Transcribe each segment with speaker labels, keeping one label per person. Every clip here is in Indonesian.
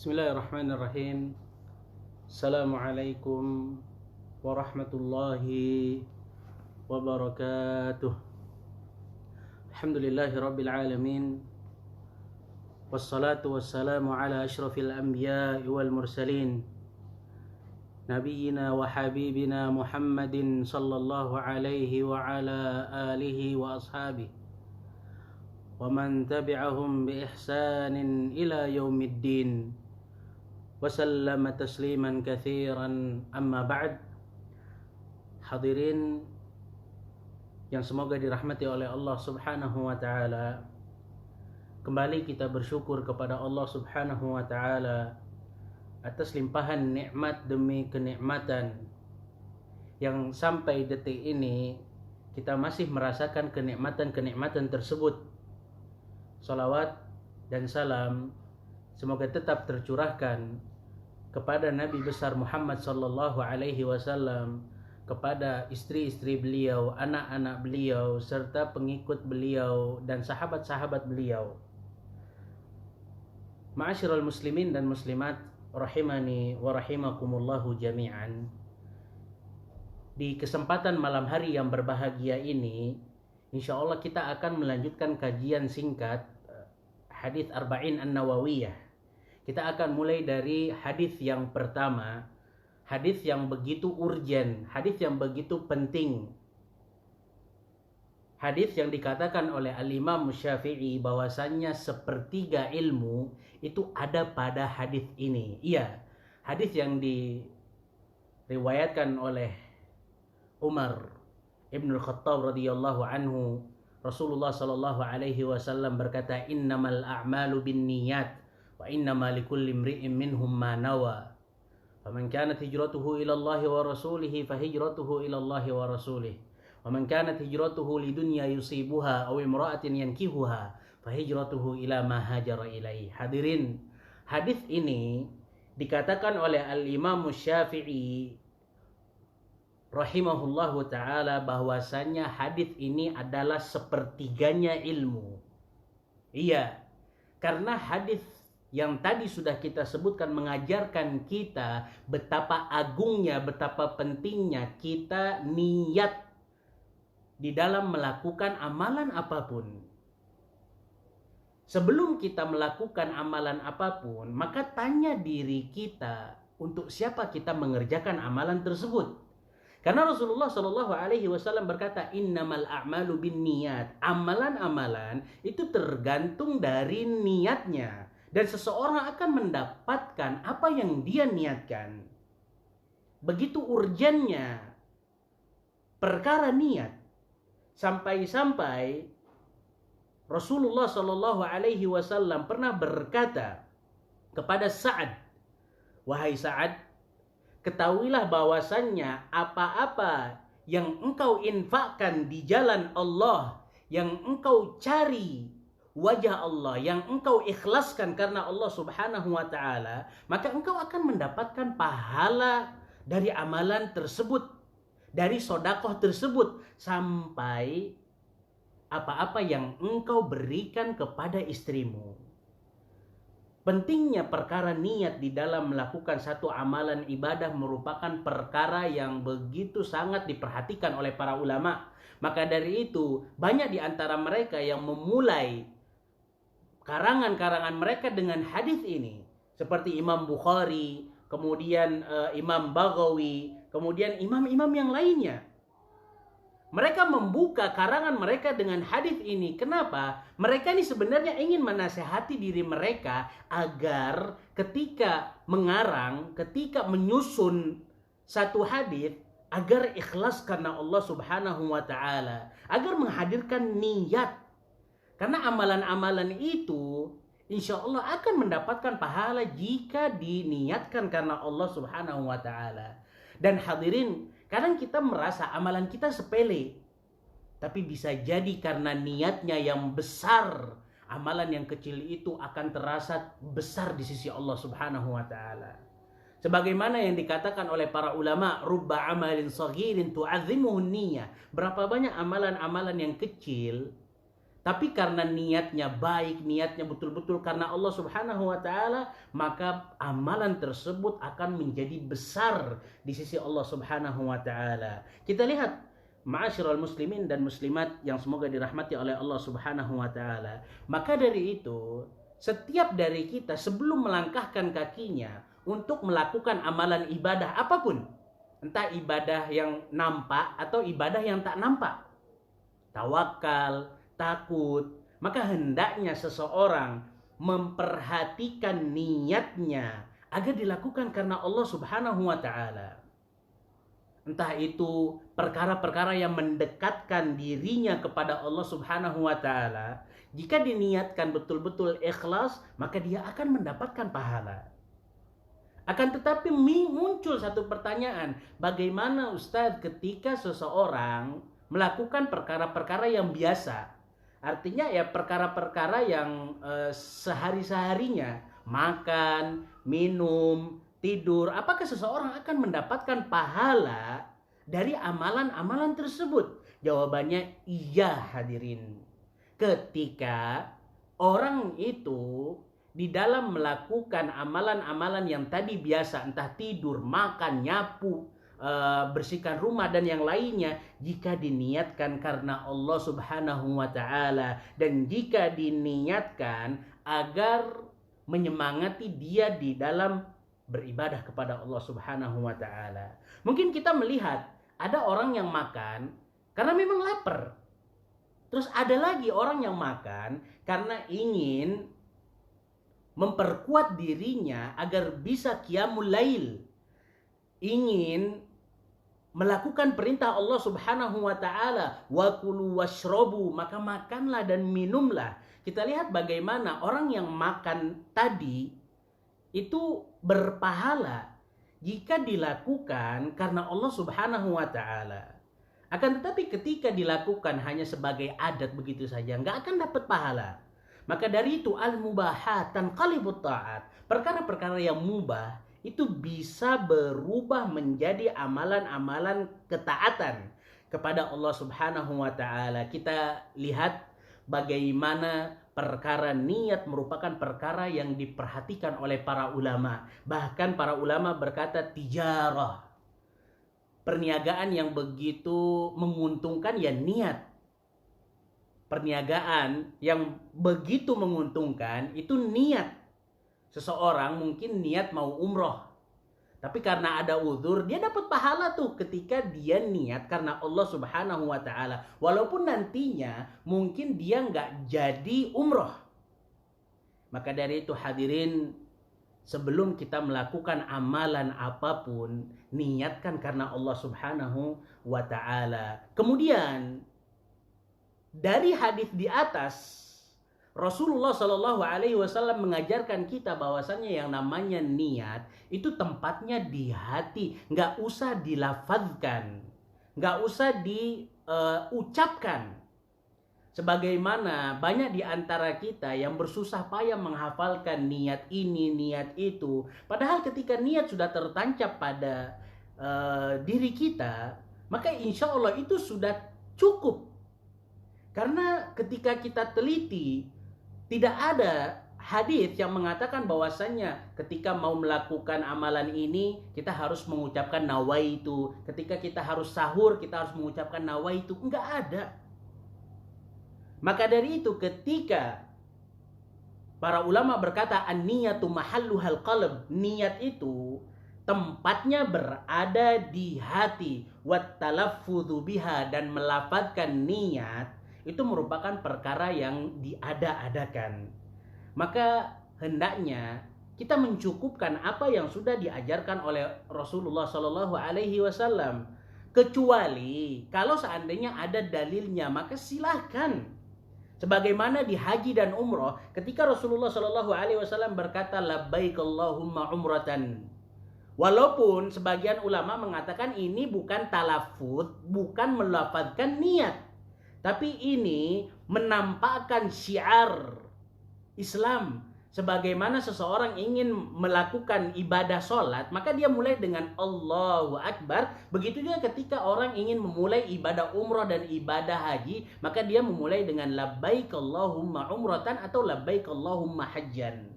Speaker 1: Bismillahirrahmanirrahim. Assalamualaikum warahmatullahi wabarakatuh. Alhamdulillahi rabbil alamin. Wassalatu wassalamu ala ashrafil anbiya'i wal mursalin. Nabiyyina wa habibina Muhammadin sallallahu alaihi wa ala alihi wa ashabihi. Wa man tabi'ahum bi ihsanin ila yaumiddin. وسلم تسليما كثيرا أما بعد. Hadirin yang semoga dirahmati oleh Allah Subhanahu wa taala, kembali kita bersyukur kepada Allah Subhanahu wa taala atas limpahan nikmat demi kenikmatan yang sampai detik ini kita masih merasakan kenikmatan-kenikmatan tersebut. Salawat dan salam semoga tetap tercurahkan kepada Nabi besar Muhammad sallallahu alaihi wasallam, kepada istri-istri beliau, anak-anak beliau, serta pengikut beliau dan sahabat-sahabat beliau. Ma'asyiral muslimin dan muslimat rahimani wa rahimakumullahu jami'an. Di kesempatan malam hari yang berbahagia ini, insyaallah kita akan melanjutkan kajian singkat hadis Arba'in An-Nawawiyah. Kita akan mulai dari hadis yang pertama, hadis yang begitu urgen, hadis yang begitu penting. Hadis yang dikatakan oleh Al-Imam Syafi'i bahwasannya sepertiga ilmu itu ada pada hadis ini. Iya, hadis yang diriwayatkan oleh Umar Ibn Khattab radhiyallahu anhu. Rasulullah sallallahu alaihi wasallam berkata, "Innamal a'malu binniyat wa innama likulli imri'in minhum ma nawa. Faman kanat hijratuhu ila Allah wa rasulihi fa hijratuhu ila Allah wa rasulih. Wa man kanat hijratuhu lidunya yusibuha aw imra'atin yankihuha fa hijratuhu ila ma hajara ilaihi." Hadirin, hadis ini dikatakan oleh Al-Imam Syafi'i rahimahullahu taala bahwasannya hadis ini adalah sepertiganya ilmu. Iya, karena hadis yang tadi sudah kita sebutkan mengajarkan kita betapa agungnya, betapa pentingnya kita niat di dalam melakukan amalan apapun. Sebelum kita melakukan amalan apapun, maka tanya diri kita untuk siapa kita mengerjakan amalan tersebut. Karena Rasulullah Shallallahu Alaihi Wasallam berkata, "Innamal a'malu binniyat." Amalan-amalan itu tergantung dari niatnya. Dan seseorang akan mendapatkan apa yang dia niatkan. Begitu urgennya perkara niat. Sampai-sampai Rasulullah Shallallahu Alaihi Wasallam pernah berkata kepada Sa'ad, "Wahai Sa'ad, ketahuilah bahwasannya apa-apa yang engkau infakkan di jalan Allah, yang engkau cari wajah Allah, yang engkau ikhlaskan karena Allah Subhanahu wa taala, maka engkau akan mendapatkan pahala dari amalan tersebut, dari sedekah tersebut, sampai apa-apa yang engkau berikan kepada istrimu." Pentingnya perkara niat di dalam melakukan satu amalan ibadah merupakan perkara yang begitu sangat diperhatikan oleh para ulama. Maka dari itu, banyak di antara mereka yang memulai karangan-karangan mereka dengan hadis ini, seperti Imam Bukhari, kemudian Imam Baghawi, kemudian imam-imam yang lainnya. Mereka membuka karangan mereka dengan hadis ini. Kenapa? Mereka ini sebenarnya ingin menasehati diri mereka agar ketika mengarang, ketika menyusun satu hadis, agar ikhlas karena Allah Subhanahu wa taala, agar menghadirkan niat. Karena amalan-amalan itu insya Allah akan mendapatkan pahala jika diniatkan karena Allah Subhanahu wa taala. Dan hadirin, kadang kita merasa amalan kita sepele, tapi bisa jadi karena niatnya yang besar, amalan yang kecil itu akan terasa besar di sisi Allah Subhanahu wa taala. Sebagaimana yang dikatakan oleh para ulama, rubba amalin saghirin tu'azzimuhu niyyah. Berapa banyak amalan-amalan yang kecil, tapi karena niatnya baik, niatnya betul-betul karena Allah Subhanahu wa taala, maka amalan tersebut akan menjadi besar di sisi Allah Subhanahu wa taala. Kita lihat ma'asyiral muslimin dan muslimat yang semoga dirahmati oleh Allah Subhanahu wa taala. Maka dari itu, setiap dari kita sebelum melangkahkan kakinya untuk melakukan amalan ibadah apapun, entah ibadah yang nampak atau ibadah yang tak nampak, tawakal, takut, maka hendaknya seseorang memperhatikan niatnya agar dilakukan karena Allah Subhanahu wa taala. Entah itu perkara-perkara yang mendekatkan dirinya kepada Allah Subhanahu wa taala, jika diniatkan betul-betul ikhlas, maka dia akan mendapatkan pahala. Akan tetapi muncul satu pertanyaan, bagaimana Ustadz ketika seseorang melakukan perkara-perkara yang biasa? Artinya ya perkara-perkara yang sehari-seharinya, makan, minum, tidur. Apakah seseorang akan mendapatkan pahala dari amalan-amalan tersebut? Jawabannya iya, hadirin. Ketika orang itu di dalam melakukan amalan-amalan yang tadi biasa, entah tidur, makan, nyapu, bersihkan rumah dan yang lainnya, jika diniatkan karena Allah Subhanahu wa taala dan jika diniatkan agar menyemangati dia di dalam beribadah kepada Allah Subhanahu wa taala. Mungkin kita melihat ada orang yang makan karena memang lapar. Terus ada lagi orang yang makan karena ingin memperkuat dirinya agar bisa qiyamul lail, ingin melakukan perintah Allah Subhanahu wa taala, wa kulu washrabu, maka makanlah dan minumlah. Kita lihat bagaimana orang yang makan tadi itu berpahala jika dilakukan karena Allah Subhanahu wa taala. Akan tetapi ketika dilakukan hanya sebagai adat begitu saja, nggak akan dapat pahala. Maka dari itu al-mubahat tanqalibut ta'at. Perkara-perkara yang mubah itu bisa berubah menjadi amalan-amalan ketaatan kepada Allah Subhanahu wa taala. Kita lihat bagaimana perkara niat merupakan perkara yang diperhatikan oleh para ulama. Bahkan para ulama berkata tijarah, perniagaan yang begitu menguntungkan ya niat. Perniagaan yang begitu menguntungkan itu niat. Seseorang mungkin niat mau umroh, tapi karena ada uzur dia dapat pahala tuh ketika dia niat karena Allah Subhanahu wa taala, walaupun nantinya mungkin dia nggak jadi umroh. Maka dari itu hadirin, sebelum kita melakukan amalan apapun, niatkan karena Allah Subhanahu wa taala. Kemudian dari hadis di atas, Rasulullah Shallallahu Alaihi Wasallam mengajarkan kita bahwasannya yang namanya niat itu tempatnya di hati, nggak usah dilafadzkan, nggak usah diucapkan. Sebagaimana banyak di antara kita yang bersusah payah menghafalkan niat ini, niat itu, padahal ketika niat sudah tertancap pada diri kita, maka insya Allah itu sudah cukup. Karena ketika kita teliti, tidak ada hadis yang mengatakan bahwasannya ketika mau melakukan amalan ini kita harus mengucapkan nawaitu. Ketika kita harus sahur kita harus mengucapkan nawaitu. Enggak ada. Maka dari itu ketika para ulama berkata an-niyatu mahalluhal qalb, niat itu tempatnya berada di hati, wat talaffudzu biha, dan melafadzkan niat itu merupakan perkara yang diada-adakan. Maka hendaknya kita mencukupkan apa yang sudah diajarkan oleh Rasulullah Shallallahu Alaihi Wasallam. Kecuali kalau seandainya ada dalilnya, maka silahkan. Sebagaimana di haji dan umroh, ketika Rasulullah Shallallahu Alaihi Wasallam berkata labbaik Allahumma umratan. Walaupun sebagian ulama mengatakan ini bukan talafud, bukan melafadzkan niat, tapi ini menampakkan syiar Islam, sebagaimana seseorang ingin melakukan ibadah sholat, maka dia mulai dengan Allahu Akbar. Begitu juga ketika orang ingin memulai ibadah umroh dan ibadah haji, maka dia memulai dengan labbaik Allahumma umratan atau labbaik Allahumma hajjan.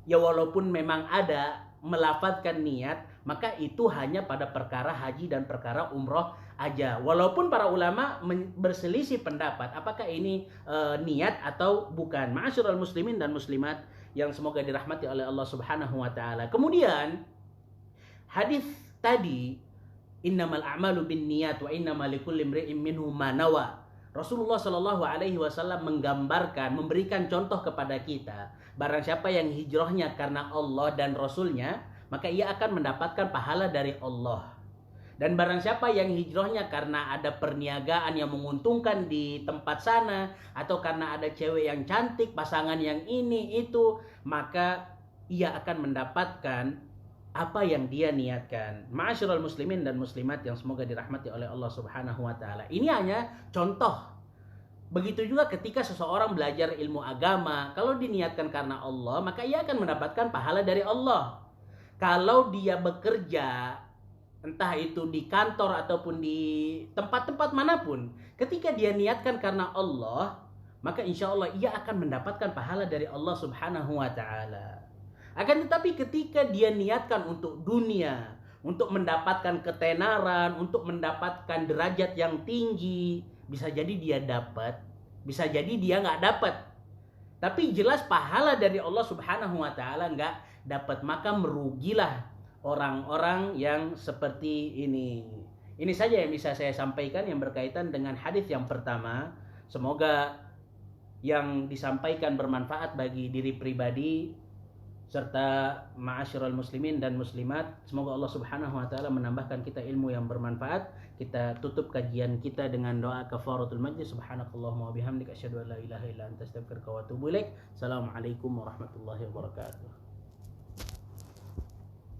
Speaker 1: Ya walaupun memang ada melafadzkan niat, maka itu hanya pada perkara haji dan perkara umroh aja. Walaupun para ulama berselisih pendapat apakah ini niat atau bukan. Ma'asyiral muslimin dan muslimat yang semoga dirahmati oleh Allah Subhanahu wa taala. Kemudian hadis tadi, innamal a'malu binniyat wa innamal likulli imri'in minhum ma nawa. Rasulullah Shallallahu alaihi wasallam menggambarkan, memberikan contoh kepada kita, barang siapa yang hijrahnya karena Allah dan Rasulnya, maka ia akan mendapatkan pahala dari Allah. Dan barang siapa yang hijrahnya karena ada perniagaan yang menguntungkan di tempat sana, atau karena ada cewek yang cantik, pasangan yang ini itu, maka ia akan mendapatkan apa yang dia niatkan. Ma'asyiral muslimin dan muslimat yang semoga dirahmati oleh Allah Subhanahu wa taala. Ini hanya contoh. Begitu juga ketika seseorang belajar ilmu agama, kalau diniatkan karena Allah, maka ia akan mendapatkan pahala dari Allah. Kalau dia bekerja, entah itu di kantor ataupun di tempat-tempat manapun, ketika dia niatkan karena Allah, maka insya Allah ia akan mendapatkan pahala dari Allah Subhanahu wa ta'ala. Akan tetapi ketika dia niatkan untuk dunia, untuk mendapatkan ketenaran, untuk mendapatkan derajat yang tinggi, bisa jadi dia dapat, bisa jadi dia nggak dapat. Tapi jelas pahala dari Allah Subhanahu wa ta'ala nggak dapat, maka merugilah orang-orang yang seperti ini. Ini saja yang bisa saya sampaikan yang berkaitan dengan hadis yang pertama. Semoga yang disampaikan bermanfaat bagi diri pribadi serta ma'asyiral muslimin dan muslimat. Semoga Allah Subhanahu wa taala menambahkan kita ilmu yang bermanfaat. Kita tutup kajian kita dengan doa kafaratul majlis. Subhanakallahumma wa bihamdika asyhadu an la ilaha illa anta astaghfiruka wa atubu ilaik. Assalamualaikum warahmatullahi wabarakatuh.